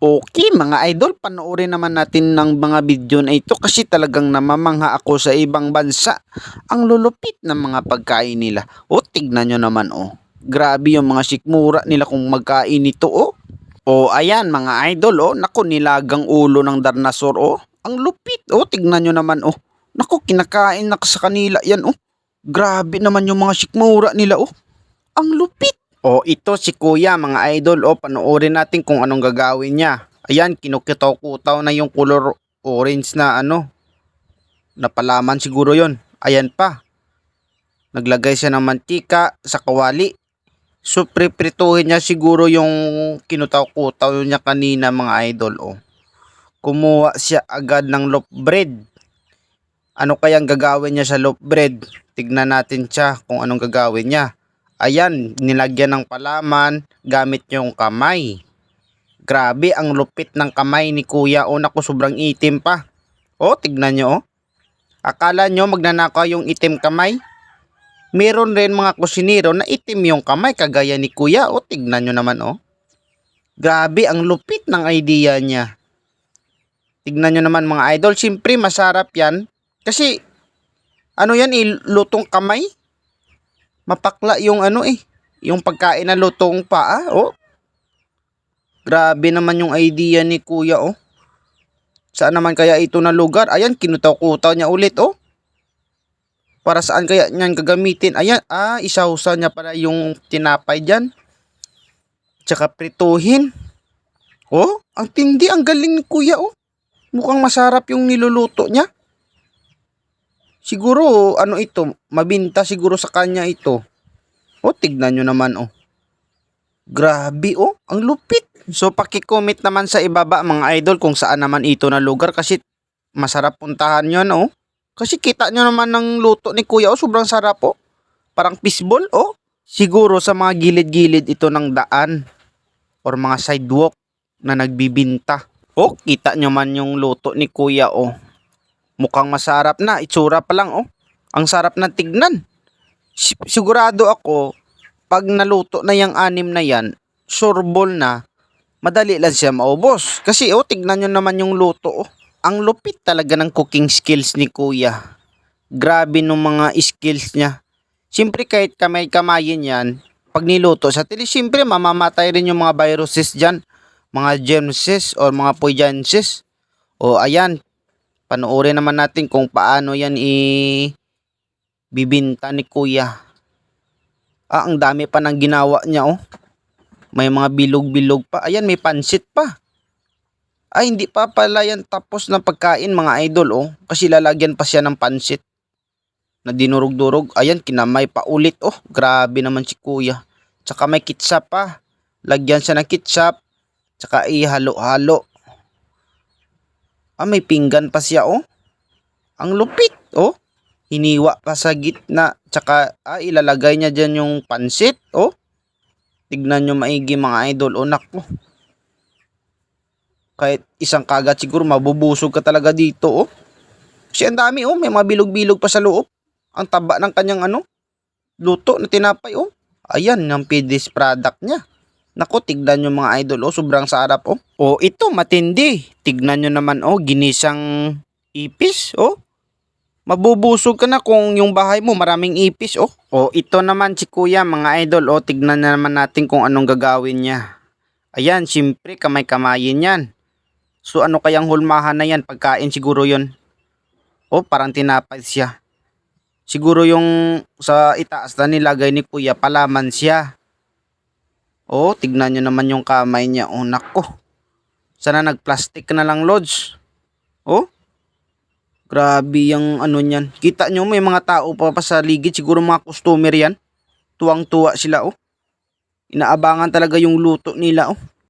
Okay mga idol, panoorin naman natin ng mga video na ito kasi talagang namamangha ako sa ibang bansa. Ang lulupit ng mga pagkain nila. O tignan nyo naman o. Grabe yung mga sikmura nila kung magkain ito o. O ayan mga idol o. Naku, nilagang ulo ng darnasor o. Ang lupit o, tignan nyo naman o. Naku, kinakain na sa kanila yan o. Grabe naman yung mga sikmura nila o. Ang lupit. O ito si kuya mga idol o, panoorin natin kung anong gagawin niya. Ayan, kinukitaw-kutaw na yung color orange na napalaman siguro yon. Ayan pa. Naglagay siya ng mantika sa kawali. So priprituhin niya siguro yung kinutaw-kutaw niya kanina mga idol o. Kumuha siya agad ng loaf bread. Ano kayang gagawin niya sa loaf bread? Tignan natin siya kung anong gagawin niya. Ayan, nilagyan ng palaman gamit yung kamay. Grabe, ang lupit ng kamay ni kuya. O, naku, sobrang itim pa. O, tignan nyo, o. Akala nyo magnanakaw yung itim kamay? Meron rin mga kusinero na itim yung kamay kagaya ni kuya. O, tignan nyo naman, o. Grabe, ang lupit ng idea niya. Tignan nyo naman mga idol. Siyempre, masarap yan. Kasi, ano yan, lutong kamay? Mapakla yung yung pagkain na lutong paa, oh. Grabe naman yung idea ni kuya, oh. Saan naman kaya ito na lugar? Ayan, kinutaw-kutaw niya ulit, oh. Para saan kaya niyan gagamitin? Ayan, isausaw niya para yung tinapay dyan. Tsaka prituhin. Oh, ang tindi, ang galing ni kuya, oh. Mukhang masarap yung niluluto niya. Siguro, ito, mabinta siguro sa kanya ito. O, tignan nyo naman, o. Grabe, o. Ang lupit. So, pakicomment naman sa ibaba, mga idol, kung saan naman ito na lugar. Kasi, masarap puntahan yun, o. Kasi, kita nyo naman ng luto ni kuya, o. Sobrang sarap, o. Parang fishball, o. Siguro, sa mga gilid-gilid ito ng daan. Or mga sidewalk na nagbibinta. O, kita nyo man yung luto ni kuya, o. Mukhang masarap na. Itsura pa lang, oh. Ang sarap na tignan. Sigurado ako, pag naluto na yung anim na yan, sureball na, madali lang siya maubos. Kasi, oh, tignan nyo naman yung luto, oh. Ang lupit talaga ng cooking skills ni kuya. Grabe nung mga skills niya. Siyempre, kahit kamay-kamayin yan, pag niluto sa tili, siyempre, mamamatay rin yung mga viruses dyan. Mga germses or mga poisonses. O, ayan. Panoorin naman natin kung paano yan bibinta ni kuya. Ang dami pa ng ginawa niya, oh. May mga bilog-bilog pa. Ayan, may pansit pa. Hindi pa pala yan tapos ng pagkain, mga idol, oh. Kasi lalagyan pa siya ng pansit na dinurog-durog. Ayan, kinamay pa ulit, oh. Grabe naman si kuya. Tsaka may ketchup pa. Lagyan siya ng ketchup. Tsaka ihalo-halo. May pinggan pa siya, oh. Ang lupit, oh. Hiniwa pa sa gitna. Tsaka, ilalagay niya dyan yung pansit, oh. Tignan nyo maigi, mga idol, oh, nako. Kahit isang kagat siguro, mabubusog ka talaga dito, oh. Kasi ang dami, oh. May mga bilog-bilog pa sa loob. Ang taba ng kanyang, luto na tinapay, oh. Ayan, yung finished product niya. Naku, tignan nyo mga idol, oh, sobrang sarap, oh. Oh, ito, matindi. Tignan nyo naman, oh, ginisang ipis, oh. Mabubusog ka na kung yung bahay mo maraming ipis, oh. Oh, ito naman si kuya, mga idol, oh, tignan na naman natin kung anong gagawin niya. Ayan, siyempre, kamay-kamayin yan. So, ano kayang hulmahan na yan? Pagkain siguro yon. Oh, parang tinapay siya. Siguro yung sa itaas na nilagay ni kuya, palaman siya. Oh, tignan nyo naman yung kamay niya. Oh, nako. Sana nagplastic na lang, Lods. Oh. Grabe yung niyan. Kita nyo, may mga tao pa sa ligid. Siguro mga customer yan. Tuwang-tuwa sila, oh. Inaabangan talaga yung luto nila, oh.